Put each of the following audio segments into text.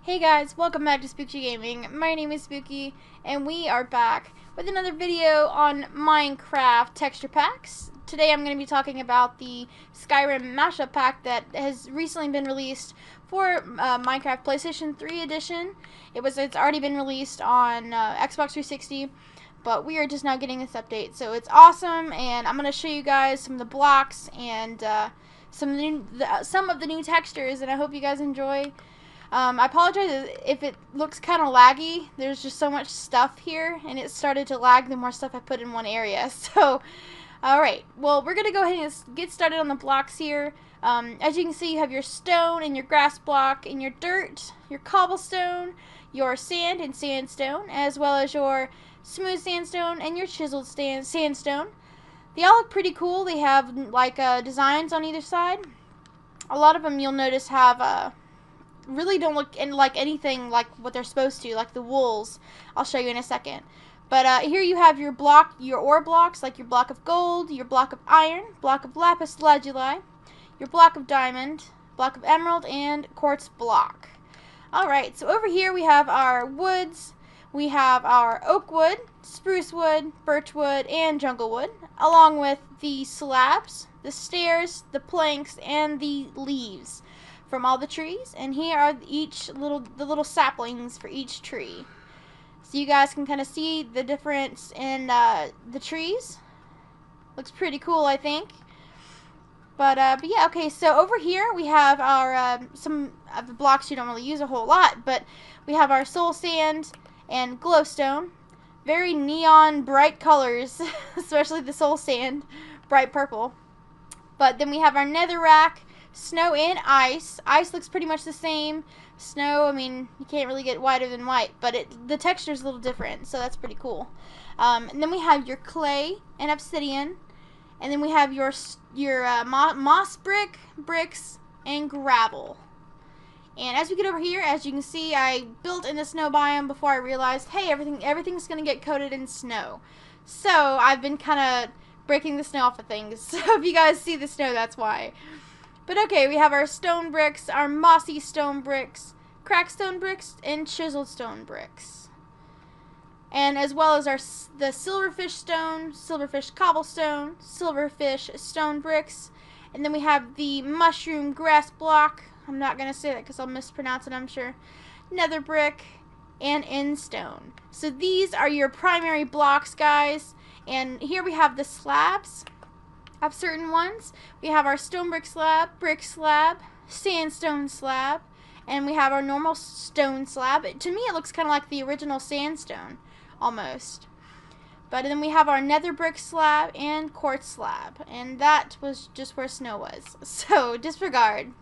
Hey guys, welcome back to Spooky Gaming. My name is Spooky, and we are back with another video on Minecraft texture packs. Today I'm going to be talking about the Skyrim Mash Up pack that has recently been released for Minecraft PlayStation 3 edition. It's already been released on Xbox 360, but we are just now getting this update. So it's awesome, and I'm going to show you guys some of the blocks and some of the new textures, and I hope you guys enjoy. I apologize if it looks kind of laggy. There's just so much stuff here, and it started to lag the more stuff I put in one area. So, alright. Well, we're going to go ahead and get started on the blocks here. As you can see, you have your stone and your grass block, and your dirt, your cobblestone, your sand and sandstone, as well as your smooth sandstone and your chiseled sandstone. They all look pretty cool. They have, like, designs on either side. A lot of them, you'll notice, have, really don't look like anything like what they're supposed to, like the wools. I'll show you in a second. But here you have your ore blocks, like your block of gold, your block of iron, block of lapis lazuli, your block of diamond, block of emerald, and quartz block. Alright, so over here we have our woods. We have our oak wood, spruce wood, birch wood, and jungle wood, along with the slabs, the stairs, the planks, and the leaves from all the trees. And here are the little saplings for each tree, so you guys can kind of see the difference in the trees. Looks pretty cool, I think. But yeah, okay, so over here we have our some of the blocks you don't really use a whole lot, but we have our soul sand and glowstone. Very neon bright colors, especially the soul sand, bright purple. But then we have our netherrack, snow and ice. Ice looks pretty much the same. Snow, I mean, you can't really get whiter than white, but the texture is a little different, so that's pretty cool. And then we have your clay and obsidian, and then we have your moss bricks, and gravel. And as we get over here, as you can see, I built in the snow biome before I realized, hey, everything's gonna get coated in snow. So I've been kind of breaking the snow off of things. So if you guys see the snow, that's why. But okay, we have our stone bricks, our mossy stone bricks, cracked stone bricks, and chiseled stone bricks. And as well as the silverfish stone, silverfish cobblestone, silverfish stone bricks. And then we have the mushroom grass block. I'm not going to say that because I'll mispronounce it, I'm sure. Nether brick and end stone. So these are your primary blocks, guys. And here we have the slabs of certain ones. We have our stone brick slab, sandstone slab, and we have our normal stone slab. To me, it looks kind of like the original sandstone, almost. But then we have our nether brick slab and quartz slab, and that was just where snow was. So disregard.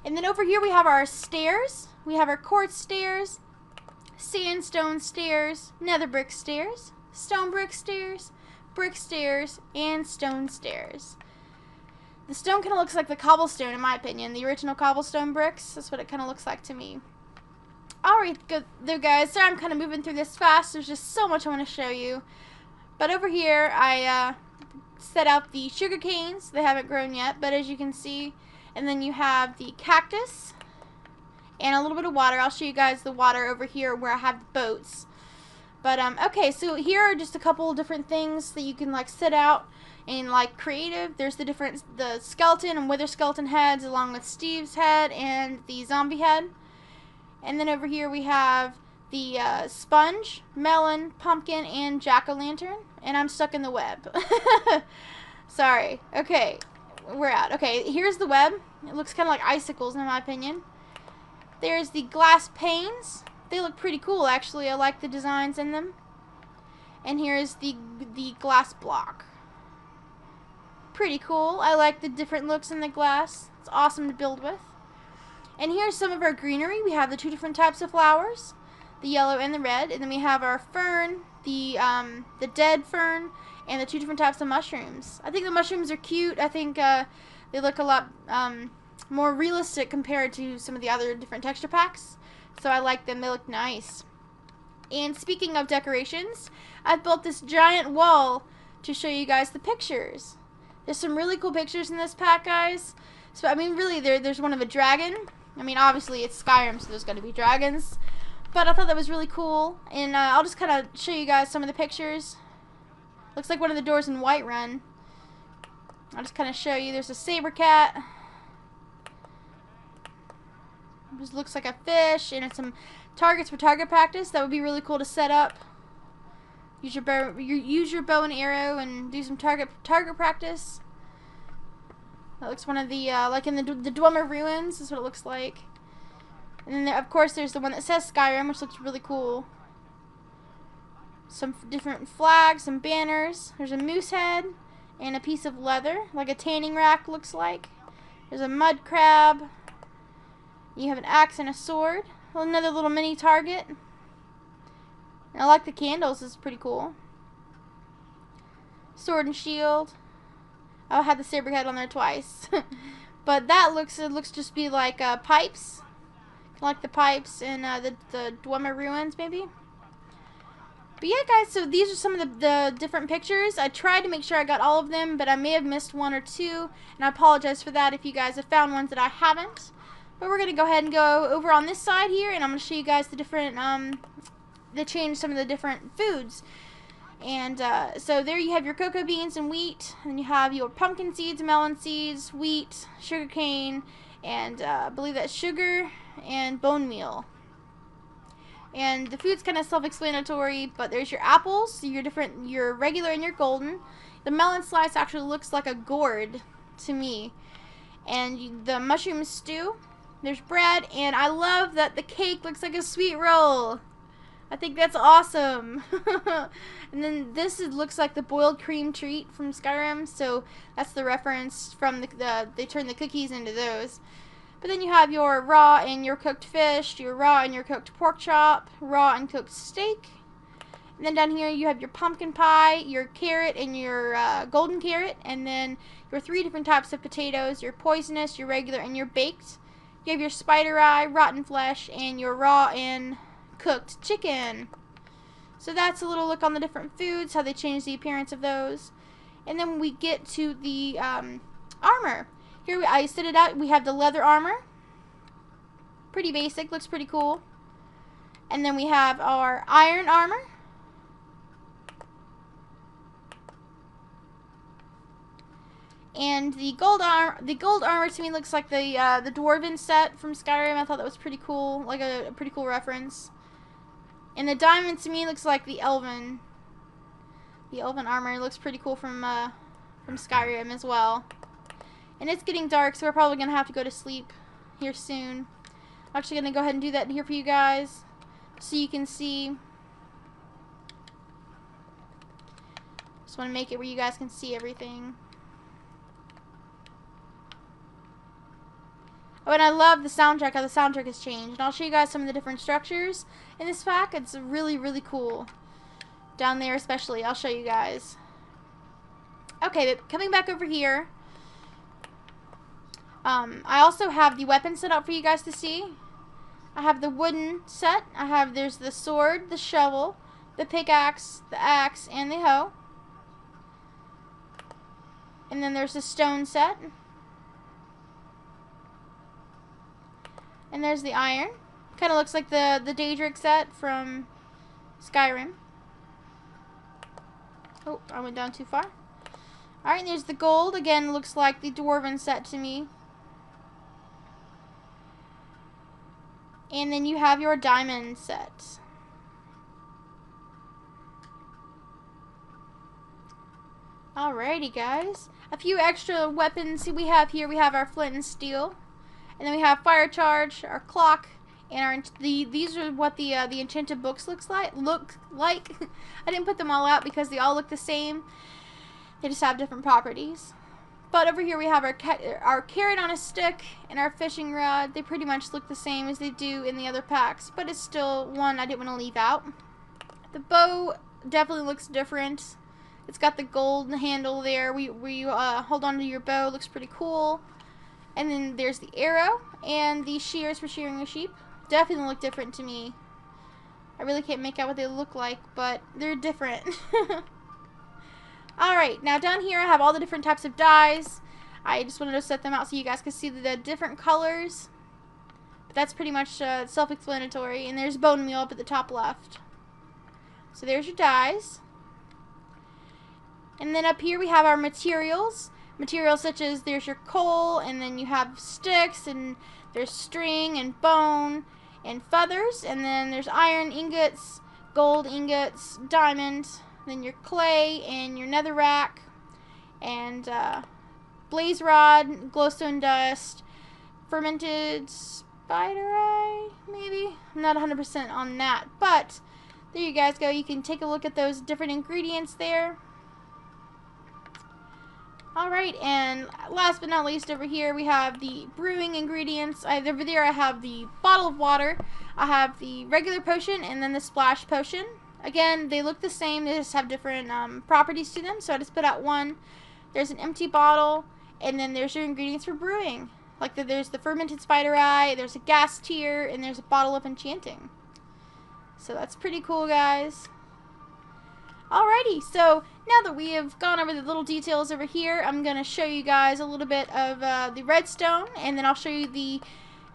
And then over here we have our stairs. We have our quartz stairs, sandstone stairs, nether brick stairs, stone brick stairs, brick stairs, and stone stairs. The stone kind of looks like the cobblestone, in my opinion. The original cobblestone bricks. That's what it kind of looks like to me. Alright, good there, guys. Sorry I'm kind of moving through this fast. There's just so much I want to show you. But over here, I set out the sugar canes. They haven't grown yet, but as you can see. And then you have the cactus and a little bit of water. I'll show you guys the water over here where I have the boats. But, okay, so here are just a couple of different things that you can, like, set out in, like, creative. There's the skeleton and wither skeleton heads along with Steve's head and the zombie head. And then over here we have the sponge, melon, pumpkin, and jack-o'-lantern. And I'm stuck in the web. Sorry. Okay, we're out. Okay, here's the web. It looks kind of like icicles, in my opinion. There's the glass panes. They look pretty cool, actually. I like the designs in them. And here's the glass block. Pretty cool. I like the different looks in the glass. It's awesome to build with. And here's some of our greenery. We have the two different types of flowers, the yellow and the red. And then we have our fern, the dead fern, and the two different types of mushrooms. I think the mushrooms are cute. I think they look a lot more realistic compared to some of the other different texture packs. So I like them. They look nice. And speaking of decorations, I've built this giant wall to show you guys the pictures. There's some really cool pictures in this pack, guys. So, I mean, really, there's one of a dragon. I mean, obviously it's Skyrim, so there's going to be dragons. But I thought that was really cool. And I'll just kind of show you guys some of the pictures. Looks like one of the doors in Whiterun. I'll just kind of show you. There's a saber cat. This looks like a fish, and it's some targets for target practice. That would be really cool to set up. Use your bow and arrow and do some target practice. That looks one of the like in the Dwemer ruins. This is what it looks like. And then of course there's the one that says Skyrim, which looks really cool. Some different flags, some banners. There's a moose head and a piece of leather, like a tanning rack looks like. There's a mud crab. You have an axe and a sword. Another little mini target. And I like the candles. This is pretty cool. Sword and shield. I had the saber head on there twice. But that looks just be like pipes. Like the pipes in the Dwemer ruins, maybe. But yeah, guys, so these are some of the different pictures. I tried to make sure I got all of them, but I may have missed one or two, and I apologize for that if you guys have found ones that I haven't. But we're going to go ahead and go over on this side here, and I'm going to show you guys the different, they changed some of the different foods. And so there you have your cocoa beans and wheat, and you have your pumpkin seeds, melon seeds, wheat, sugar cane, and I believe that's sugar and bone meal. And the food's kind of self-explanatory, but there's your apples, your regular and your golden. The melon slice actually looks like a gourd to me. And the mushroom stew, there's bread, and I love that the cake looks like a sweet roll. I think that's awesome. And then this looks like the boiled cream treat from Skyrim, so that's the reference from they turned the cookies into those. But then you have your raw and your cooked fish, your raw and your cooked pork chop, raw and cooked steak. And then down here you have your pumpkin pie, your carrot and your golden carrot, and then your 3 different types of potatoes, your poisonous, your regular, and your baked. You have your spider eye, rotten flesh, and your raw and cooked chicken. So that's a little look on the different foods, how they change the appearance of those. And then we get to the armor. Here I set it out. We have the leather armor. Pretty basic, looks pretty cool. And then we have our iron armor. And the gold armor to me looks like the dwarven set from Skyrim. I thought that was pretty cool, like a pretty cool reference. And the diamond to me looks like the elven armor. It looks pretty cool from Skyrim as well. And it's getting dark, so we're probably going to have to go to sleep here soon. I'm actually going to go ahead and do that here for you guys so you can see. Just want to make it where you guys can see everything. Oh, and I love the soundtrack, how the soundtrack has changed. And I'll show you guys some of the different structures in this pack. It's really, really cool. Down there especially, I'll show you guys. Okay, but coming back over here. I also have the weapon set up for you guys to see. I have the wooden set. There's the sword, the shovel, the pickaxe, the axe, and the hoe. And then there's the stone set. And there's the iron. Kind of looks like the Daedric set from Skyrim. Oh, I went down too far. Alright, and there's the gold. Again, looks like the dwarven set to me. And then you have your diamond set. Alrighty, guys. A few extra weapons we have here. We have our flint and steel. And then we have fire charge, our clock, and these are what the enchanted books look like. I didn't put them all out because they all look the same. They just have different properties. But over here we have our carrot on a stick and our fishing rod. They pretty much look the same as they do in the other packs, but it's still one I didn't want to leave out. The bow definitely looks different. It's got the gold handle there where you hold on to your bow. Looks pretty cool. And then there's the arrow and the shears for shearing a sheep. Definitely look different to me. I really can't make out what they look like, but they're different. Alright, now down here I have all the different types of dyes. I just wanted to set them out so you guys can see the different colors. that's pretty much self-explanatory. And there's bone meal up at the top left. So there's your dyes. And then up here we have our materials. Materials such as there's your coal, and then you have sticks, and there's string and bone and feathers, and then there's iron ingots, gold ingots, diamond, then your clay and your netherrack, and blaze rod, glowstone dust, fermented spider eye, maybe? I'm not 100% on that, but there you guys go. You can take a look at those different ingredients there. Alright, and last but not least, over here we have the brewing ingredients. Over there I have the bottle of water, I have the regular potion, and then the splash potion. Again, they look the same, they just have different properties to them, so I just put out one. There's an empty bottle, and then there's your ingredients for brewing. Like there's the fermented spider eye, there's a gas tier, and there's a bottle of enchanting. So that's pretty cool, guys. Alrighty, so now that we have gone over the little details over here, I'm going to show you guys a little bit of the redstone, and then I'll show you the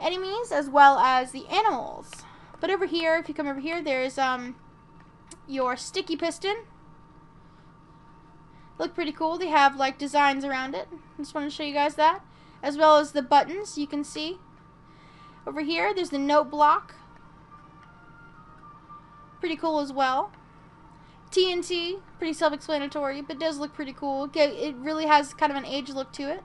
enemies as well as the animals. But over here, if you come over here, there's your sticky piston. Look pretty cool. They have like designs around it. Just want to show you guys that. As well as the buttons you can see. Over here, there's the note block. Pretty cool as well. TNT, pretty self-explanatory, but does look pretty cool. It really has kind of an age look to it.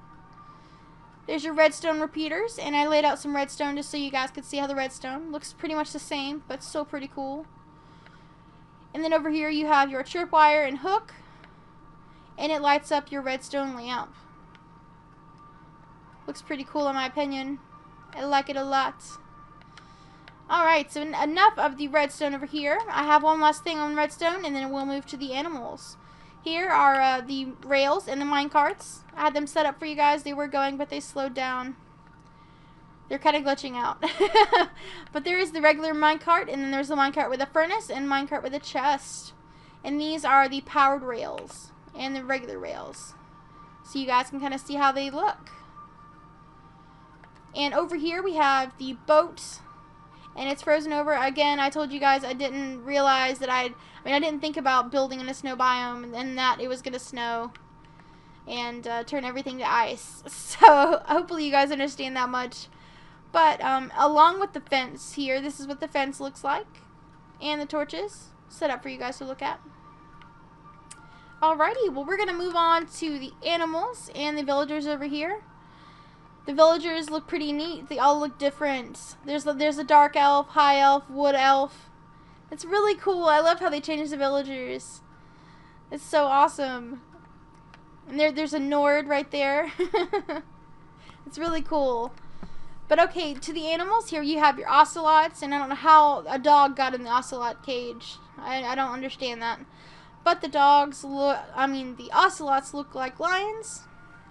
There's your redstone repeaters, and I laid out some redstone just so you guys could see how the redstone looks pretty much the same, but still pretty cool. And then over here you have your tripwire and hook, and it lights up your redstone lamp. Looks pretty cool in my opinion. I like it a lot. Alright, so enough of the redstone over here. I have one last thing on redstone, and then we'll move to the animals. Here are the rails and the minecarts. I had them set up for you guys. They were going, but they slowed down. They're kind of glitching out. But there is the regular minecart, and then there's the minecart with a furnace and minecart with a chest. And these are the powered rails and the regular rails. So you guys can kind of see how they look. And over here we have the boat. And it's frozen over. Again, I told you guys I didn't realize that I didn't think about building in a snow biome and that it was going to snow and turn everything to ice. So hopefully you guys understand that much. But along with the fence here, this is what the fence looks like. And the torches set up for you guys to look at. Alrighty, well we're going to move on to the animals and the villagers over here. The villagers look pretty neat. They all look different. There's a dark elf, high elf, wood elf. It's really cool. I love how they changed the villagers. It's so awesome. And there's a Nord right there. It's really cool. But okay, to the animals, here you have your ocelots, and I don't know how a dog got in the ocelot cage. I don't understand that. But the the ocelots look like lions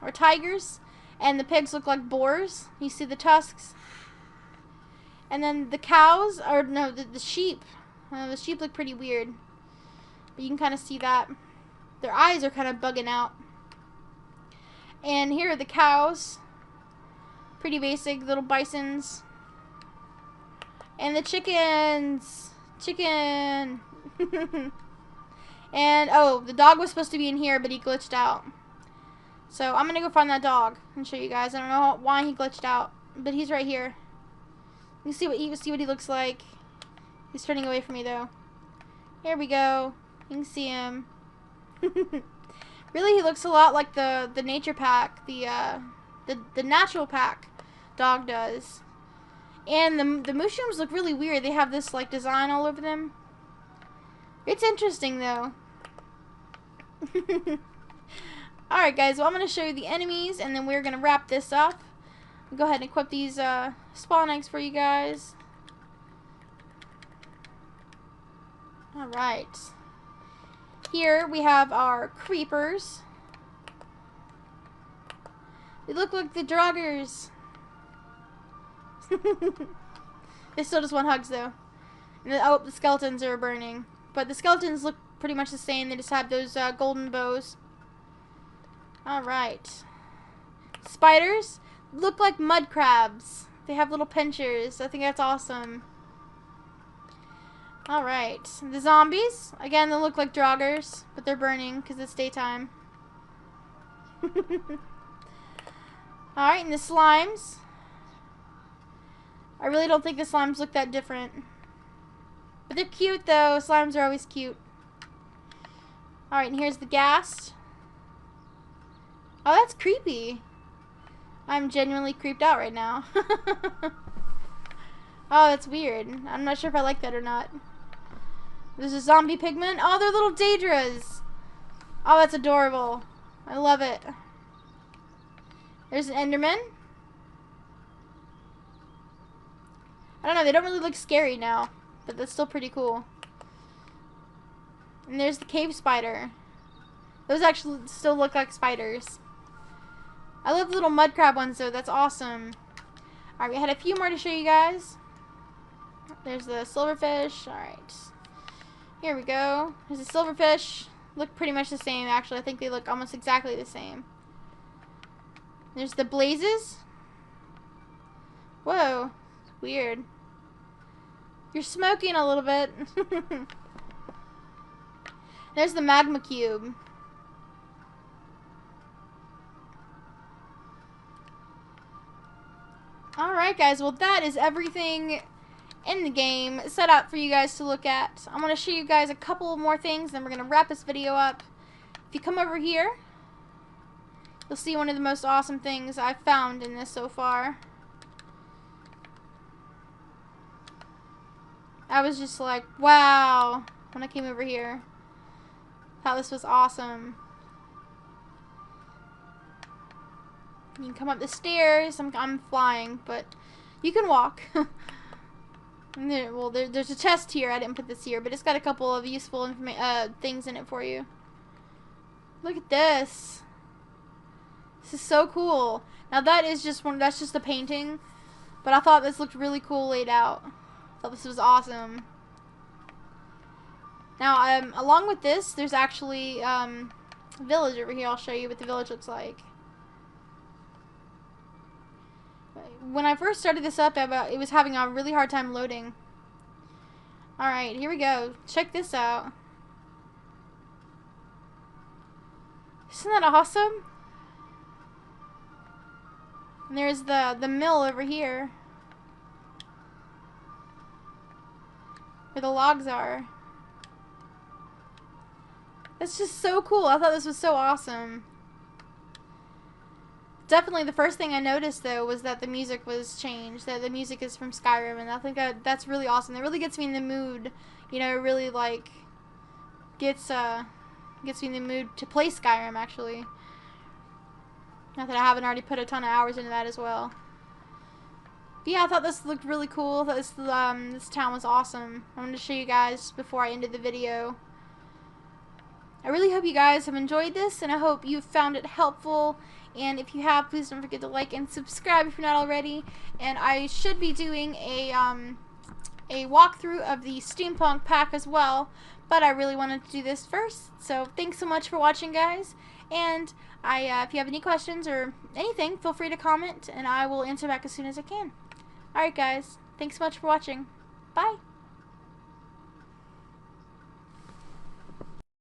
or tigers. And the pigs look like boars. You see the tusks. And then the cows, or no, the sheep. The sheep look pretty weird. But you can kind of see that. Their eyes are kind of bugging out. And here are the cows. Pretty basic little bisons. And the chickens. Chicken. And, oh, the dog was supposed to be in here, but he glitched out. So I'm going to go find that dog and show you guys. I don't know why he glitched out, but he's right here. You can see what he looks like. He's turning away from me though. Here we go. You can see him. Really, he looks a lot like the nature pack, the natural pack dog does. And the mushrooms look really weird. They have this like design all over them. It's interesting though. Alright guys, well I'm going to show you the enemies, and then we're going to wrap this up. I'll go ahead and equip these spawn eggs for you guys. Alright. Here we have our creepers. They look like the Draugrs. They still just want hugs though. And the skeletons are burning. But the skeletons look pretty much the same. They just have those golden bows. Alright. Spiders look like mud crabs. They have little pinchers. I think that's awesome. Alright. The zombies. Again, they look like joggers, but they're burning because it's daytime. Alright, and the slimes. I really don't think the slimes look that different. But they're cute, though. Slimes are always cute. Alright, and here's the ghast. Oh, that's creepy. I'm genuinely creeped out right now. Oh, that's weird. I'm not sure if I like that or not. There's a zombie pigman. Oh, they're little Daedras. Oh, that's adorable. I love it. There's an Enderman. I don't know, they don't really look scary now, but that's still pretty cool. And there's the cave spider. Those actually still look like spiders. I love the little mud crab ones though, that's awesome. Alright, we had a few more to show you guys. There's the silverfish. Alright. Here we go. There's the silverfish. Look pretty much the same actually. I think they look almost exactly the same. There's the blazes. Whoa. Weird. You're smoking a little bit. There's the magma cube. Alright guys, well that is everything in the game set up for you guys to look at. I'm going to show you guys a couple more things, then we're going to wrap this video up. If you come over here, you'll see one of the most awesome things I've found in this so far. I was just like, wow, when I came over here. Thought this was awesome. You can come up the stairs. I'm flying, but you can walk. There's a chest here. I didn't put this here, but it's got a couple of useful things in it for you. Look at this. This is so cool. Now that is just that's just a painting, but I thought this looked really cool laid out. I thought this was awesome. Now, along with this, there's actually a village over here. I'll show you what the village looks like. When I first started this up, it was having a really hard time loading. Alright, here we go. Check this out. Isn't that awesome? And there's the mill over here. Where the logs are. That's just so cool. I thought this was so awesome. Definitely the first thing I noticed though was that the music was changed. That the music is from Skyrim, and I think that's really awesome. It really gets me in the mood. You know, it really like gets me in the mood to play Skyrim actually. Not that I haven't already put a ton of hours into that as well. But yeah, I thought this looked really cool. I thought this town was awesome. I wanted to show you guys before I ended the video. I really hope you guys have enjoyed this, and I hope you found it helpful. And if you have, please don't forget to like and subscribe if you're not already. And I should be doing a walkthrough of the steampunk pack as well, but I really wanted to do this first. So thanks so much for watching, guys. And if you have any questions or anything, feel free to comment, and I will answer back as soon as I can. Alright guys, thanks so much for watching. Bye!